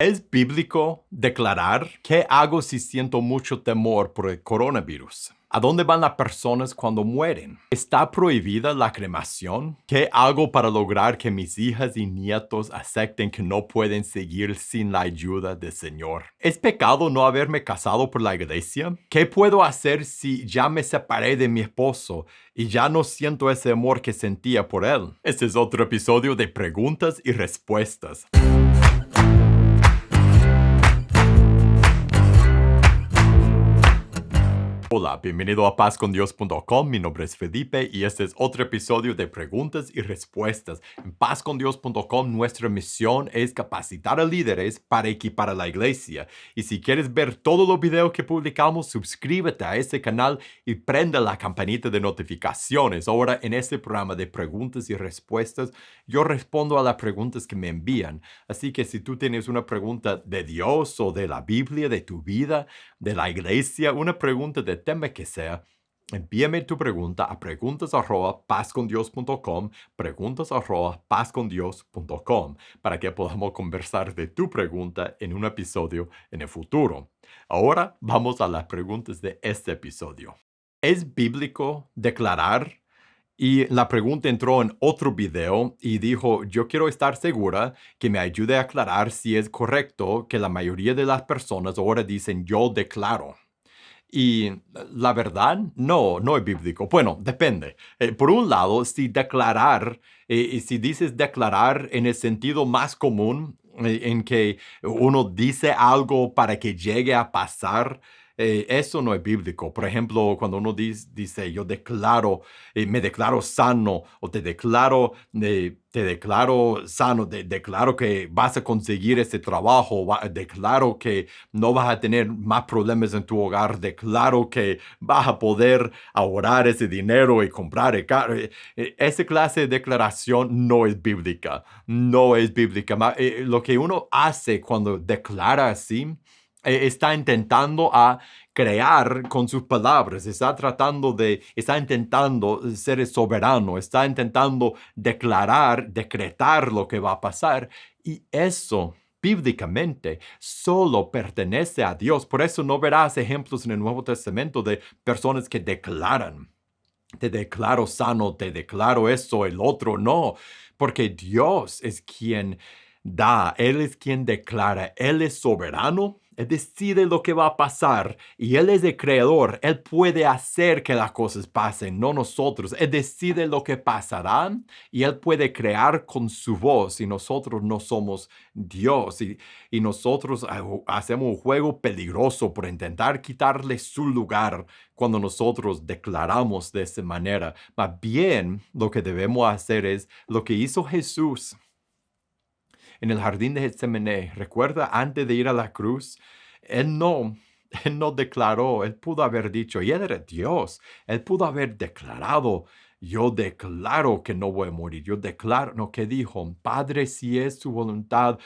¿Es bíblico declarar qué hago si siento mucho temor por el coronavirus? ¿A dónde van las personas cuando mueren? ¿Está prohibida la cremación? ¿Qué hago para lograr que mis hijas y nietos acepten que no pueden seguir sin la ayuda del Señor? ¿Es pecado no haberme casado por la iglesia? ¿Qué puedo hacer si ya me separé de mi esposo y ya no siento ese amor que sentía por él? Este es otro episodio de Preguntas y Respuestas. Hola, bienvenido a pazcondios.com. Mi nombre es Felipe y este es otro episodio de Preguntas y Respuestas. En pazcondios.com nuestra misión es capacitar a líderes para equipar a la iglesia. Y si quieres ver todos los videos que publicamos, suscríbete a este canal y prenda la campanita de notificaciones. Ahora, en este programa de Preguntas y Respuestas, yo respondo a las preguntas que me envían. Así que si tú tienes una pregunta de Dios o de la Biblia, de tu vida, de la iglesia, una pregunta de tema que sea, envíame tu pregunta a preguntas@pazcondios.com, preguntas@pazcondios.com, para que podamos conversar de tu pregunta en un episodio en el futuro. Ahora vamos a las preguntas de este episodio. ¿Es bíblico declarar? Y la pregunta entró en otro video y dijo, yo quiero estar segura que me ayude a aclarar si es correcto que la mayoría de las personas ahora dicen yo declaro. Y la verdad, no es bíblico. Bueno, depende. Por un lado, si declarar, y si dices declarar en el sentido más común, en que uno dice algo para que llegue a pasar, eso no es bíblico. Por ejemplo, cuando uno dice yo declaro, me declaro sano, o te declaro sano, declaro que vas a conseguir ese trabajo, declaro que no vas a tener más problemas en tu hogar, declaro que vas a poder ahorrar ese dinero y comprar el carro. Esa clase de declaración no es bíblica, no es bíblica. Lo que uno hace cuando declara así, está intentando a crear con sus palabras, está intentando ser soberano, está intentando declarar, decretar lo que va a pasar, y eso bíblicamente solo pertenece a Dios. Por eso no verás ejemplos en el Nuevo Testamento de personas que declaran, te declaro sano, te declaro eso, el otro, no, porque Dios es quien da, Él es quien declara, Él es soberano, Él decide lo que va a pasar y Él es el creador, Él puede hacer que las cosas pasen, no nosotros. Él decide lo que pasará y Él puede crear con su voz y nosotros no somos Dios y nosotros hacemos un juego peligroso por intentar quitarle su lugar cuando nosotros declaramos de esa manera. Más bien, lo que debemos hacer es lo que hizo Jesús en el jardín de Getsemaní. Recuerda, antes de ir a la cruz, él no, él no declaró, él pudo haber dicho, y él era Dios, él pudo haber declarado, yo declaro que no voy a morir, yo declaro, no, ¿qué dijo? Padre, si es tu voluntad,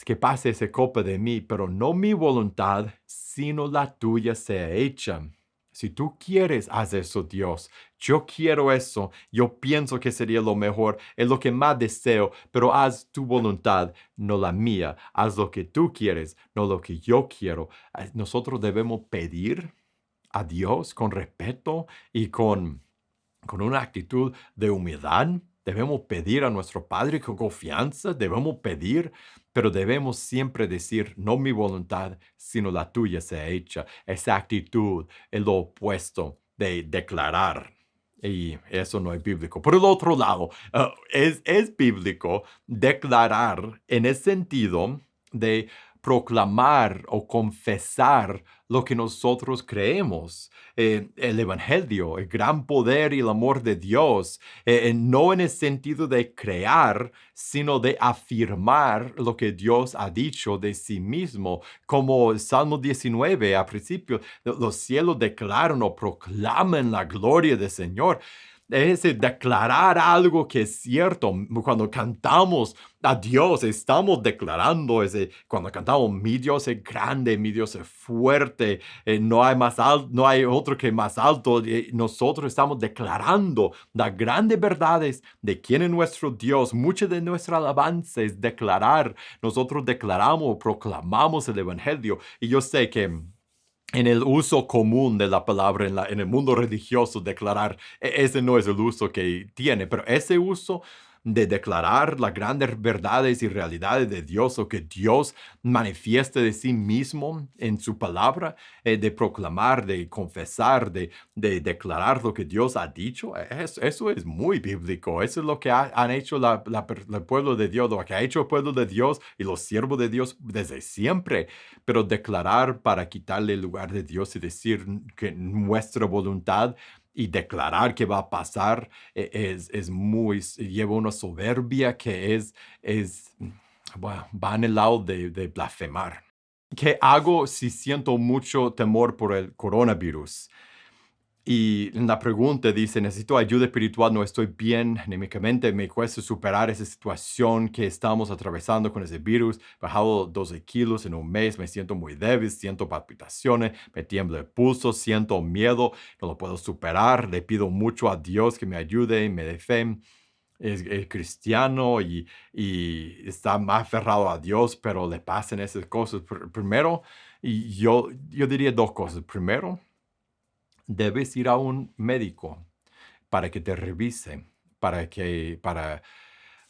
que pase esa copa de mí, pero no mi voluntad, sino la tuya sea hecha. Si tú quieres, haz eso, Dios. Yo quiero eso. Yo pienso que sería lo mejor. Es lo que más deseo. Pero haz tu voluntad, no la mía. Haz lo que tú quieres, no lo que yo quiero. Nosotros debemos pedir a Dios con respeto y con una actitud de humildad. Debemos pedir a nuestro Padre con confianza, debemos pedir, pero debemos siempre decir, no mi voluntad, sino la tuya sea hecha. Esa actitud es lo opuesto de declarar. Y eso no es bíblico. Por el otro lado, es bíblico declarar en el sentido de proclamar o confesar lo que nosotros creemos, el Evangelio, el gran poder y el amor de Dios, no en el sentido de crear, sino de afirmar lo que Dios ha dicho de sí mismo, como el Salmo 19 al principio, los cielos declaran o proclaman la gloria del Señor. es declarar algo que es cierto. Cuando cantamos a Dios, estamos declarando cuando cantamos, mi Dios es grande, mi Dios es fuerte, no hay más alto, no hay otro que más alto. Nosotros estamos declarando las grandes verdades de quién es nuestro Dios. Mucho de nuestra alabanza es declarar. Nosotros declaramos, proclamamos el Evangelio. Y yo sé que en el uso común de la palabra en el mundo religioso, declarar, ese no es el uso que tiene, pero ese uso de declarar las grandes verdades y realidades de Dios, o que Dios manifieste de sí mismo en su palabra, de proclamar, de confesar, de declarar lo que Dios ha dicho, eso es muy bíblico. Eso es lo que han hecho el pueblo de Dios, lo que ha hecho el pueblo de Dios y los siervos de Dios desde siempre. Pero declarar para quitarle el lugar de Dios y decir que nuestra voluntad y declarar que va a pasar, lleva una soberbia que bueno, va en el lado de blasfemar. ¿Qué hago si siento mucho temor por el coronavirus? Y en la pregunta dice, necesito ayuda espiritual, no estoy bien anímicamente, me cuesta superar esa situación que estamos atravesando con ese virus, he bajado 12 kilos en un mes, me siento muy débil, siento palpitaciones, me tiembla el pulso, siento miedo, no lo puedo superar, le pido mucho a Dios que me ayude y me dé fe. Es cristiano y está más aferrado a Dios, pero le pasan esas cosas. Primero, y yo diría dos cosas. Primero, debes ir a un médico para que te revise, para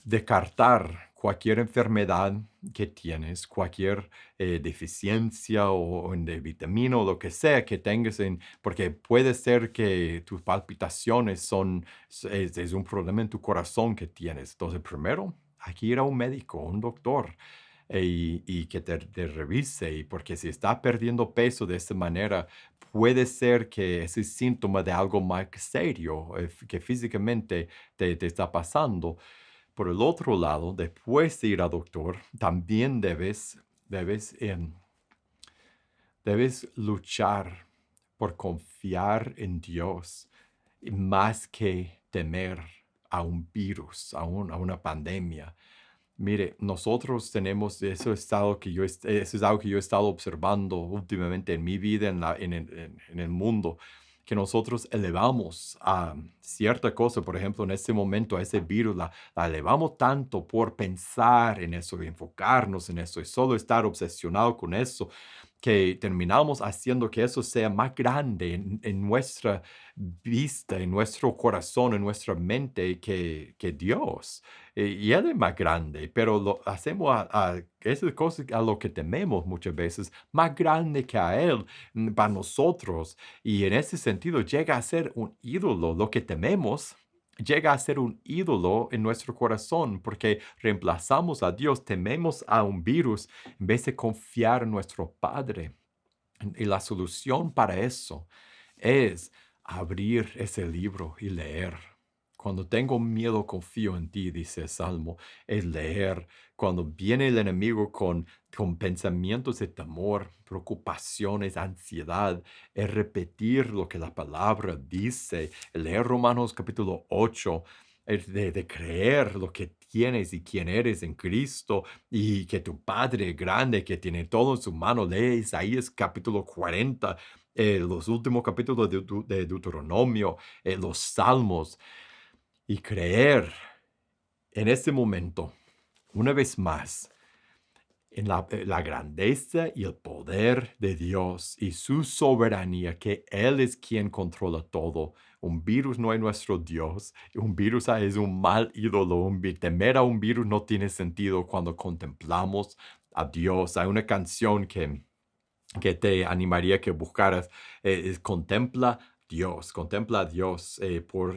descartar cualquier enfermedad que tienes, cualquier deficiencia o de vitamina o lo que sea que tengas porque puede ser que tus palpitaciones es un problema en tu corazón que tienes. Entonces, primero, hay que ir a un médico, un doctor, y que te revise, y porque si estás perdiendo peso de esta manera, puede ser que ese síntoma de algo más serio, que físicamente te está pasando. Por el otro lado, después de ir al doctor, también debes luchar por confiar en Dios y más que temer a un virus, a una pandemia. Mire, nosotros tenemos eso es algo que yo he estado observando últimamente en mi vida, en el mundo, que nosotros elevamos a cierta cosa, por ejemplo, en este momento a ese virus, la elevamos tanto por pensar en eso, enfocarnos en eso y solo estar obsesionado con eso, que terminamos haciendo que eso sea más grande en nuestra vista, en nuestro corazón, en nuestra mente que Dios. Y Él es más grande, pero lo hacemos a esas cosas a lo que tememos muchas veces, más grande que a Él, para nosotros. Y en ese sentido llega a ser un ídolo. Lo que tememos llega a ser un ídolo en nuestro corazón, porque reemplazamos a Dios, tememos a un virus en vez de confiar en nuestro Padre. Y la solución para eso es abrir ese libro y leer. Cuando tengo miedo, confío en ti, dice el Salmo, es leer. Cuando viene el enemigo con pensamientos de temor, preocupaciones, ansiedad, es repetir lo que la palabra dice, leer Romanos capítulo 8, es de creer lo que tienes y quién eres en Cristo, y que tu Padre grande que tiene todo en su mano, lee Isaías capítulo 40, los últimos capítulos de Deuteronomio, los Salmos, y creer en este momento, una vez más, en la grandeza y el poder de Dios y su soberanía, que Él es quien controla todo. Un virus no es nuestro Dios, un virus es un mal ídolo, temer a un virus no tiene sentido cuando contemplamos a Dios. Hay una canción que te animaría que buscaras, Contempla a Dios,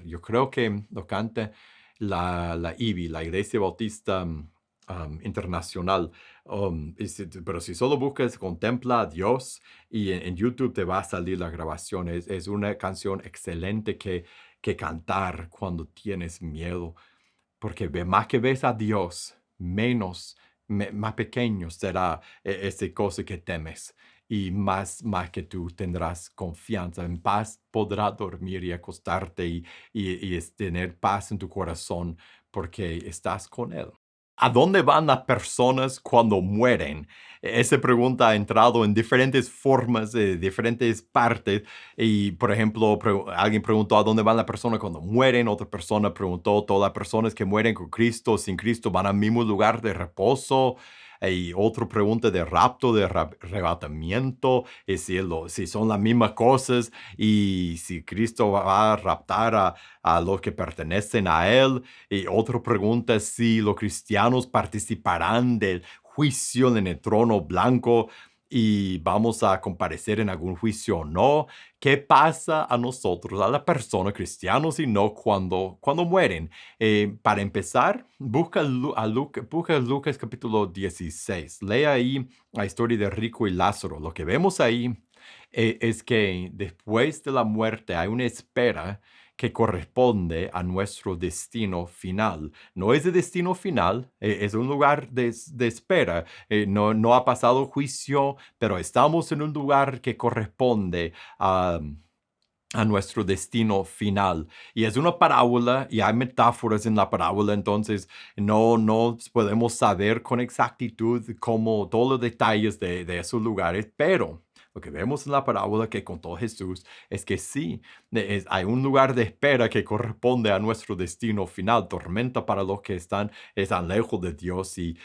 yo creo que lo canta la IBI, la Iglesia Bautista Internacional. Pero si solo buscas Contempla a Dios, y en YouTube te va a salir la grabación. Es una canción excelente que cantar cuando tienes miedo, porque más que ves a Dios, más pequeño será esa cosa que temes. y más que tú tendrás confianza. En paz podrás dormir y acostarte y tener paz en tu corazón porque estás con Él. ¿A dónde van las personas cuando mueren? Esa pregunta ha entrado en diferentes formas, diferentes partes. Y, por ejemplo, alguien preguntó a dónde van las personas cuando mueren. Otra persona preguntó, todas las personas que mueren con Cristo, sin Cristo, van al mismo lugar de reposo. Y otra pregunta de rapto, de arrebatamiento, y si son las mismas cosas y si Cristo va a raptar a los que pertenecen a Él. Y otra pregunta es si los cristianos participarán del juicio en el trono blanco y vamos a comparecer en algún juicio o no. ¿Qué pasa a nosotros, a las personas, cristianos y no, cuando mueren? Para empezar, busca Lucas capítulo 16. Lee ahí la historia de Rico y Lázaro. Lo que vemos ahí es que después de la muerte hay una espera que corresponde a nuestro destino final. No es el destino final, es un lugar de espera. No ha pasado juicio, pero estamos en un lugar que corresponde a nuestro destino final. Y es una parábola y hay metáforas en la parábola, entonces no podemos saber con exactitud cómo todos los detalles de esos lugares, pero lo que vemos en la parábola que contó Jesús es que sí, hay un lugar de espera que corresponde a nuestro destino final, tormenta para los que están lejos de Dios y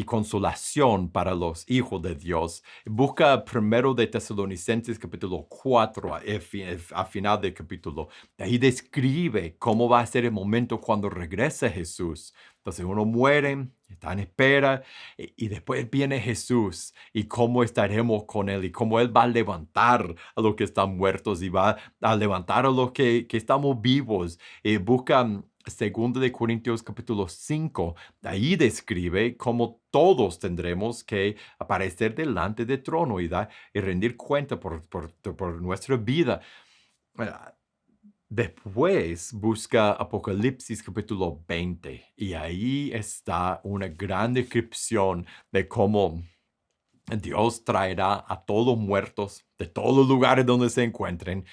consolación para los hijos de Dios. Busca primero de Tesalonicenses capítulo 4 a final del capítulo. Ahí describe cómo va a ser el momento cuando regrese Jesús. Entonces uno muere, está en espera y después viene Jesús y cómo estaremos con Él y cómo Él va a levantar a los que están muertos y va a levantar a los que estamos vivos. Busca 2 de Corintios capítulo 5, ahí describe cómo todos tendremos que aparecer delante del trono y rendir cuenta por nuestra vida. Ah, Después busca Apocalipsis capítulo 20 y ahí está una gran descripción de cómo Dios traerá a todos muertos de todos los lugares donde se encuentren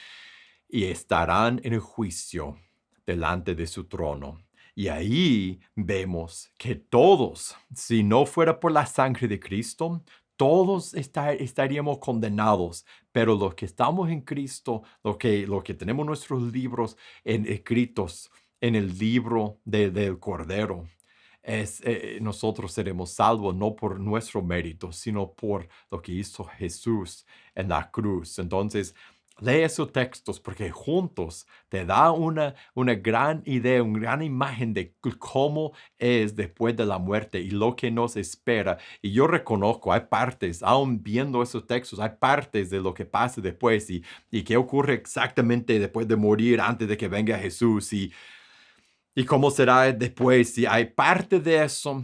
y estarán en el juicio delante de su trono. Y ahí vemos que todos, si no fuera por la sangre de Cristo, todos estaríamos condenados, pero los que estamos en Cristo, los que tenemos nuestros libros escritos en el libro del Cordero, nosotros seremos salvos no por nuestro mérito, sino por lo que hizo Jesús en la cruz. Entonces, lee esos textos porque juntos te da una gran idea, una gran imagen de cómo es después de la muerte y lo que nos espera. Y yo reconozco, hay partes, aún viendo esos textos, hay partes de lo que pasa después y qué ocurre exactamente después de morir, antes de que venga Jesús y cómo será después. Y hay parte de eso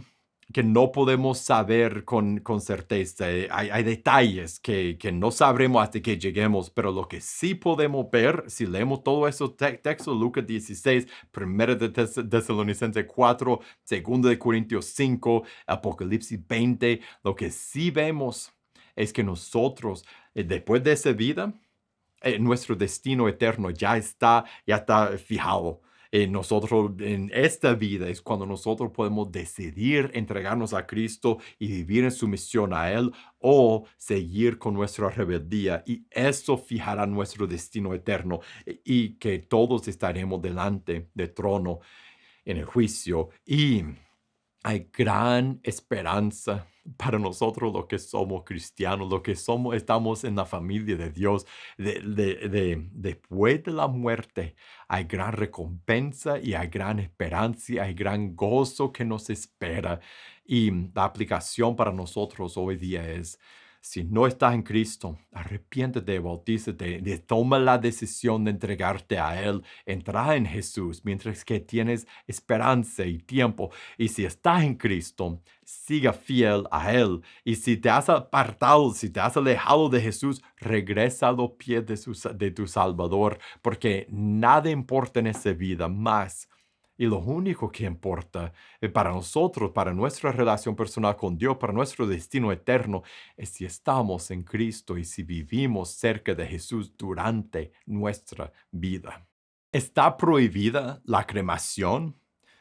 que no podemos saber con certeza. Hay detalles que no sabremos hasta que lleguemos, pero lo que sí podemos ver, si leemos todos esos textos, Lucas 16, 1 de Tesalonicenses 4, 2 de Corintios 5, Apocalipsis 20, lo que sí vemos es que nosotros, después de esa vida, nuestro destino eterno ya está fijado. Nosotros en esta vida es cuando nosotros podemos decidir entregarnos a Cristo y vivir en sumisión a Él o seguir con nuestra rebeldía y eso fijará nuestro destino eterno y que todos estaremos delante del trono en el juicio y hay gran esperanza para nosotros los que somos cristianos, los que estamos en la familia de Dios. Después de la muerte hay gran recompensa y hay gran esperanza y hay gran gozo que nos espera. Y la aplicación para nosotros hoy día es, si no estás en Cristo, arrepiéntete, bautízate, toma la decisión de entregarte a Él, entra en Jesús mientras que tienes esperanza y tiempo. Y si estás en Cristo, siga fiel a Él. Y si te has apartado, si te has alejado de Jesús, regresa a los pies de tu Salvador, porque nada importa en esa vida más Y lo único que importa para nosotros, para nuestra relación personal con Dios, para nuestro destino eterno, es si estamos en Cristo y si vivimos cerca de Jesús durante nuestra vida. ¿Está prohibida la cremación?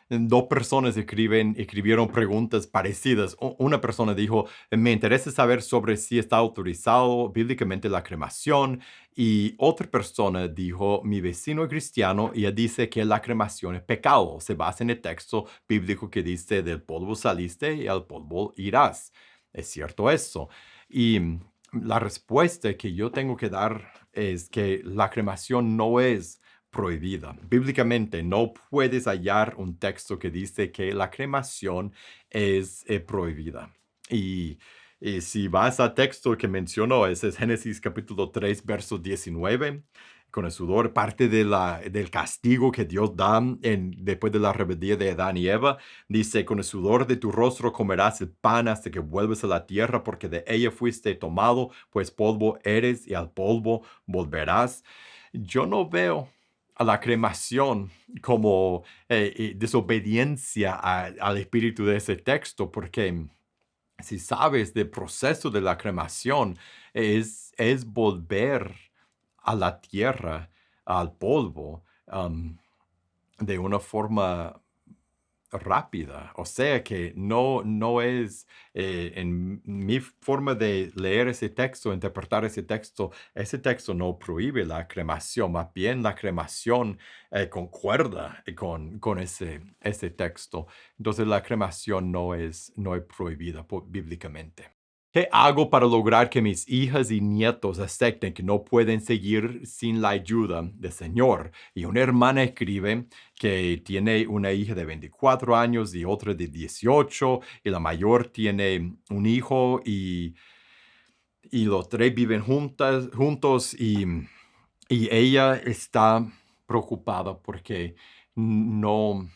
Dos personas escribieron preguntas parecidas. Una persona dijo, me interesa saber sobre si está autorizado bíblicamente la cremación. Y otra persona dijo, mi vecino es cristiano y él dice que la cremación es pecado. Se basa en el texto bíblico que dice, del polvo saliste y al polvo irás. ¿Es cierto eso? Y la respuesta que yo tengo que dar es que la cremación no es prohibida. Bíblicamente no puedes hallar un texto que dice que la cremación es prohibida. Y, y si vas al texto que mencionó, ese es Génesis capítulo 3, verso 19, con el sudor, parte del castigo que Dios da después de la rebeldía de Adán y Eva, dice, con el sudor de tu rostro comerás el pan hasta que vuelves a la tierra, porque de ella fuiste tomado, pues polvo eres y al polvo volverás. Yo no veo a la cremación como desobediencia al espíritu de ese texto, porque si sabes del proceso de la cremación, es volver a la tierra, al polvo, de una forma rápida. O sea que no es, en mi forma de leer ese texto, interpretar ese texto no prohíbe la cremación, más bien la cremación concuerda con ese texto. Entonces la cremación no es prohibida bíblicamente. ¿Qué hago para lograr que mis hijas y nietos acepten que no pueden seguir sin la ayuda del Señor? Y una hermana escribe que tiene una hija de 24 años y otra de 18, y la mayor tiene un hijo y los tres viven juntos y ella está preocupada porque no,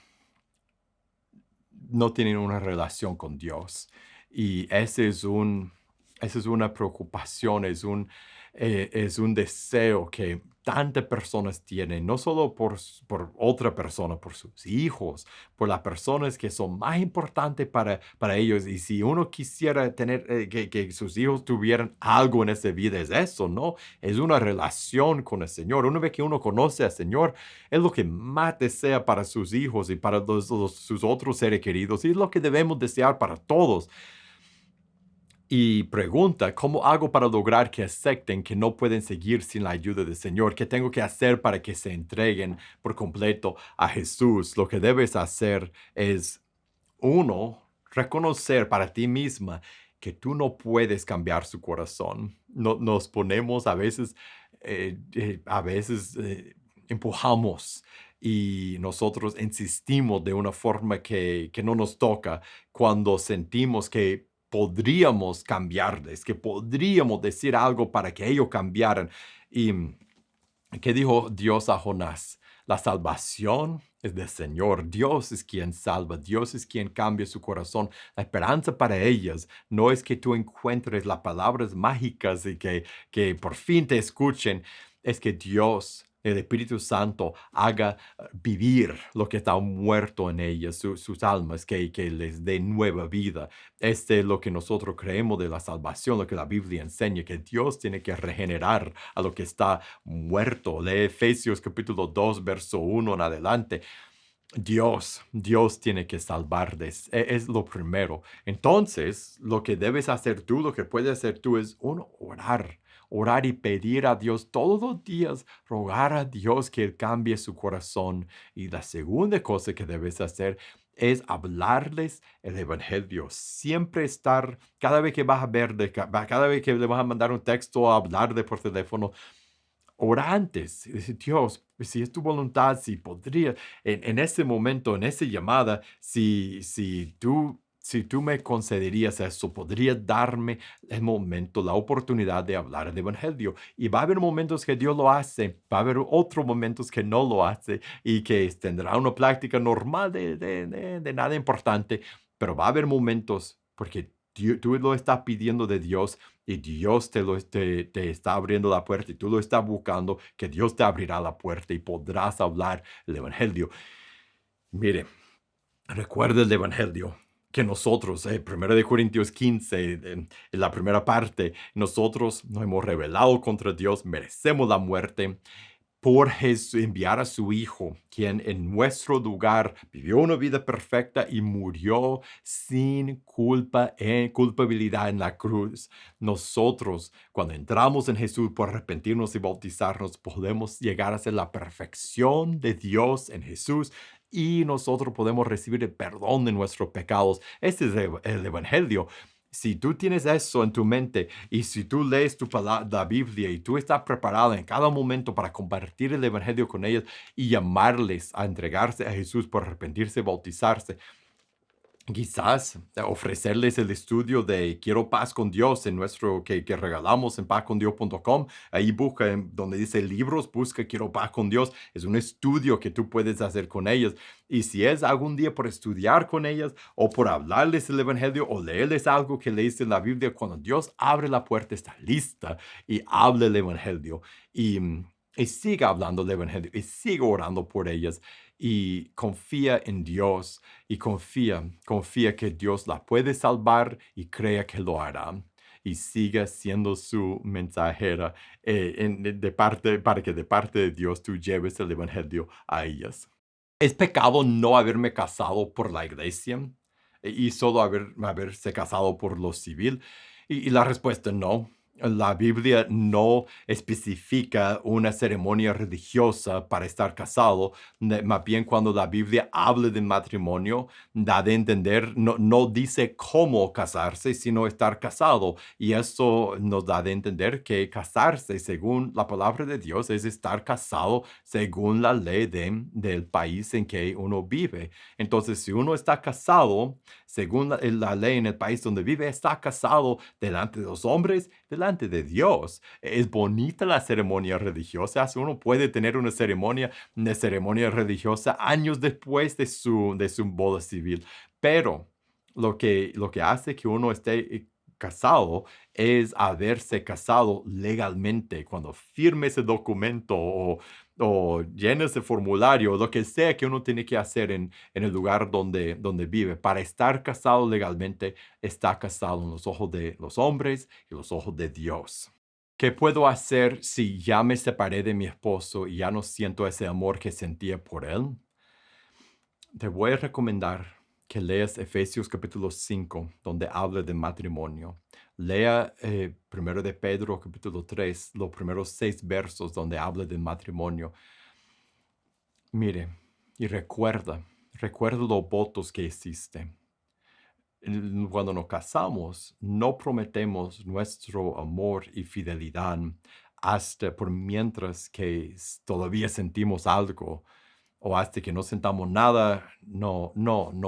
no tienen una relación con Dios. Y esa es una preocupación, es un deseo que tantas personas tienen, no solo por otra persona, por sus hijos, por las personas que son más importantes para ellos. Y si uno quisiera tener, que sus hijos tuvieran algo en esa vida, es eso, ¿no? Es una relación con el Señor. Una vez que uno conoce al Señor, es lo que más desea para sus hijos y para sus otros seres queridos. Y es lo que debemos desear para todos. Y pregunta, ¿cómo hago para lograr que acepten que no pueden seguir sin la ayuda del Señor? ¿Qué tengo que hacer para que se entreguen por completo a Jesús? Lo que debes hacer es, uno, reconocer para ti misma que tú no puedes cambiar su corazón. Nos ponemos empujamos y nosotros insistimos de una forma que no nos toca cuando sentimos que podríamos cambiarles, que podríamos decir algo para que ellos cambiaran. ¿Y qué dijo Dios a Jonás? La salvación es del Señor. Dios es quien salva. Dios es quien cambia su corazón. La esperanza para ellas no es que tú encuentres las palabras mágicas y que por fin te escuchen. Es que Dios, el Espíritu Santo, haga vivir lo que está muerto en ellas, sus almas, que les dé nueva vida. Este es lo que nosotros creemos de la salvación, lo que la Biblia enseña, que Dios tiene que regenerar a lo que está muerto. Lee Efesios capítulo 2, verso 1 en adelante. Dios tiene que salvarles. Es lo primero. Entonces, lo que debes hacer tú, lo que puedes hacer tú es, uno, orar y pedir a Dios todos los días, rogar a Dios que Él cambie su corazón. Y la segunda cosa que debes hacer es hablarles el evangelio. Siempre estar, cada vez que vas a ver, cada vez que le vas a mandar un texto o hablarle por teléfono, ora antes y decir, Dios, si es tu voluntad, si podría, en ese momento, en esa llamada, si tú me concederías eso, podrías darme el momento, la oportunidad de hablar el evangelio. Y va a haber momentos que Dios lo hace, va a haber otros momentos que no lo hace y que tendrá una práctica normal de nada importante, pero va a haber momentos porque tú lo estás pidiendo de Dios y Dios te está abriendo la puerta y tú lo estás buscando, que Dios te abrirá la puerta y podrás hablar el evangelio. Mire, recuerda el Evangelio que nosotros, 1 de Corintios 15, en la primera parte, nosotros nos hemos rebelado contra Dios, merecemos la muerte por enviar a su Hijo, quien en nuestro lugar vivió una vida perfecta y murió sin culpa en culpabilidad en la cruz. Nosotros, cuando entramos en Jesús por arrepentirnos y bautizarnos, podemos llegar a ser la perfección de Dios en Jesús y nosotros podemos recibir el perdón de nuestros pecados. Este es el Evangelio. Si tú tienes eso en tu mente y si tú lees la Biblia y tú estás preparado en cada momento para compartir el Evangelio con ellos y llamarles a entregarse a Jesús por arrepentirse y bautizarse, quizás ofrecerles el estudio de Quiero paz con Dios en nuestro que regalamos en pazcondios.com. Ahí busca donde dice libros, busca Quiero paz con Dios. Es un estudio que tú puedes hacer con ellos. Y si es algún día por estudiar con ellas o por hablarles el Evangelio o leerles algo que leíste en la Biblia, cuando Dios abre la puerta está lista y habla el Evangelio y siga hablando del Evangelio y siga orando por ellas y confía en Dios y confía que Dios la puede salvar y crea que lo hará. Y siga siendo su mensajera para que de parte de Dios tú lleves el Evangelio a ellas. ¿Es pecado no haberme casado por la iglesia y solo haberse casado por lo civil? Y la respuesta no. La Biblia no especifica una ceremonia religiosa para estar casado. Más bien cuando la Biblia habla de matrimonio, da de entender, no dice cómo casarse, sino estar casado. Y eso nos da de entender que casarse, según la palabra de Dios, es estar casado según la ley del país en que uno vive. Entonces, si uno está casado, según la ley en el país donde vive, está casado delante de los hombres, delante de Dios. Es bonita la ceremonia religiosa. Uno puede tener una ceremonia religiosa años después de su boda civil. Pero lo que hace que uno esté casado es haberse casado legalmente. Cuando firme ese documento o llene ese formulario, lo que sea que uno tiene que hacer en el lugar donde vive. Para estar casado legalmente, está casado en los ojos de los hombres y los ojos de Dios. ¿Qué puedo hacer si ya me separé de mi esposo y ya no siento ese amor que sentía por él? Te voy a recomendar que leas Efesios capítulo 5, donde habla de matrimonio. Lea 1 de Pedro capítulo 3, los primeros 6 versos donde habla del matrimonio. Mire, y recuerda los votos que hiciste. Cuando nos casamos, no prometemos nuestro amor y fidelidad hasta por mientras que todavía sentimos algo o hasta que no sentamos nada, no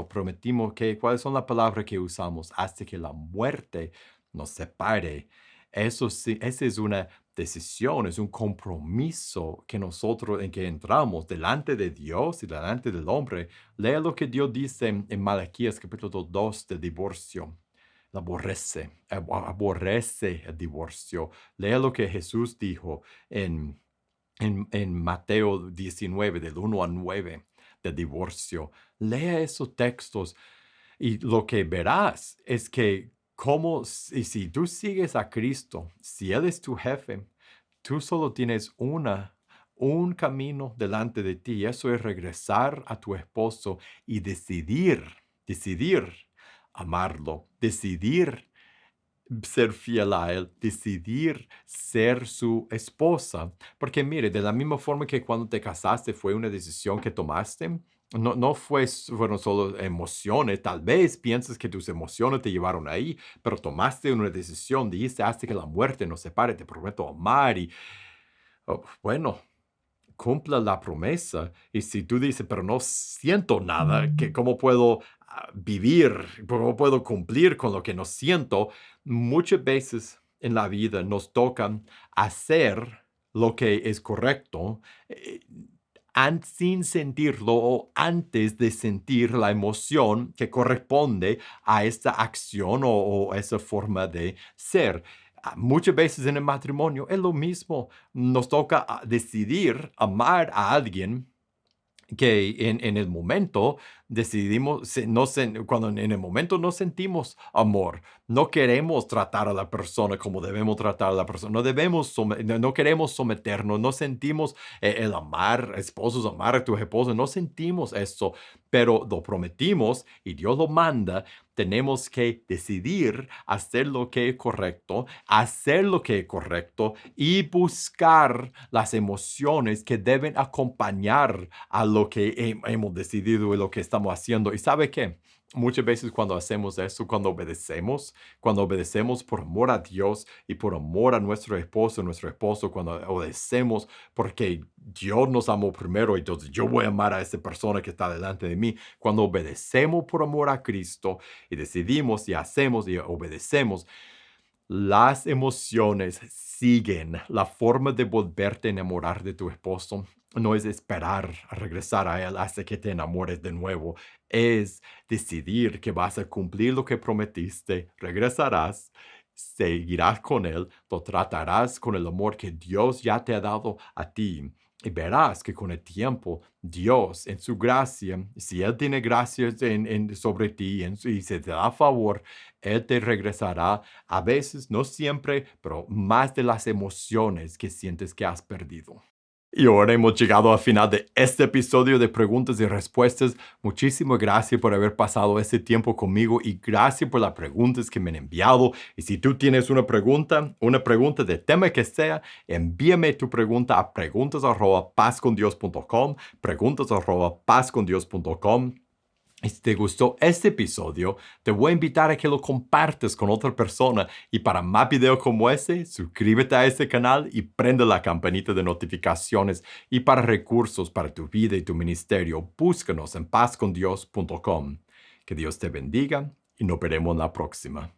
prometimos ¿cuáles son las palabras que usamos? Hasta que la muerte nos separe. Eso sí, esa es una decisión, es un compromiso que nosotros en que entramos delante de Dios y delante del hombre. Lea lo que Dios dice en Malaquías capítulo 2 del divorcio. Aborrece el divorcio. Lea lo que Jesús dijo en Mateo 19, del 1 al 9, del divorcio. Lea esos textos y lo que verás es que si tú sigues a Cristo, si Él es tu jefe, tú solo tienes un camino delante de ti. Y eso es regresar a tu esposo y decidir amarlo, decidir ser fiel a él, decidir ser su esposa. Porque mire, de la misma forma que cuando te casaste fue una decisión que tomaste, no fueron solo emociones, tal vez piensas que tus emociones te llevaron ahí, pero tomaste una decisión, dijiste hasta que la muerte nos separe, te prometo amar y, bueno, cumpla la promesa. Y si tú dices, pero no siento nada, ¿cómo puedo vivir? ¿Cómo puedo cumplir con lo que no siento? Muchas veces en la vida nos toca hacer lo que es correcto sin sentirlo o antes de sentir la emoción que corresponde a esta acción o esa forma de ser. Muchas veces en el matrimonio es lo mismo. Nos toca decidir amar a alguien que en el momento decidimos, cuando en el momento no sentimos amor, no queremos tratar a la persona como debemos tratar a la persona, no queremos someternos, no sentimos el amar, esposos, amar a tus esposos, no sentimos eso, pero lo prometimos y Dios lo manda. Tenemos que decidir hacer lo que es correcto, hacer lo que es correcto y buscar las emociones que deben acompañar a lo que hemos decidido y lo que estamos haciendo. ¿Y sabe qué? Muchas veces cuando hacemos eso, cuando obedecemos por amor a Dios y por amor a nuestro esposo, cuando obedecemos porque Dios nos amó primero, entonces yo voy a amar a esa persona que está delante de mí. Cuando obedecemos por amor a Cristo y decidimos y hacemos y obedecemos, las emociones siguen. La forma de volverte a enamorar de tu esposo no es esperar a regresar a él hasta que te enamores de nuevo. Es decidir que vas a cumplir lo que prometiste, regresarás, seguirás con él, lo tratarás con el amor que Dios ya te ha dado a ti. Y verás que con el tiempo, Dios, en su gracia, si Él tiene gracia sobre ti y se te da favor, Él te regresará a veces, no siempre, pero más de las emociones que sientes que has perdido. Y ahora hemos llegado al final de este episodio de preguntas y respuestas. Muchísimas gracias por haber pasado este tiempo conmigo y gracias por las preguntas que me han enviado. Y si tú tienes una pregunta de tema que sea, envíame tu pregunta a preguntas@pazcondios.com, preguntas@pazcondios.com. Y si te gustó este episodio, te voy a invitar a que lo compartas con otra persona. Y para más videos como este, suscríbete a este canal y prende la campanita de notificaciones. Y para recursos para tu vida y tu ministerio, búscanos en pazcondios.com. Que Dios te bendiga y nos veremos en la próxima.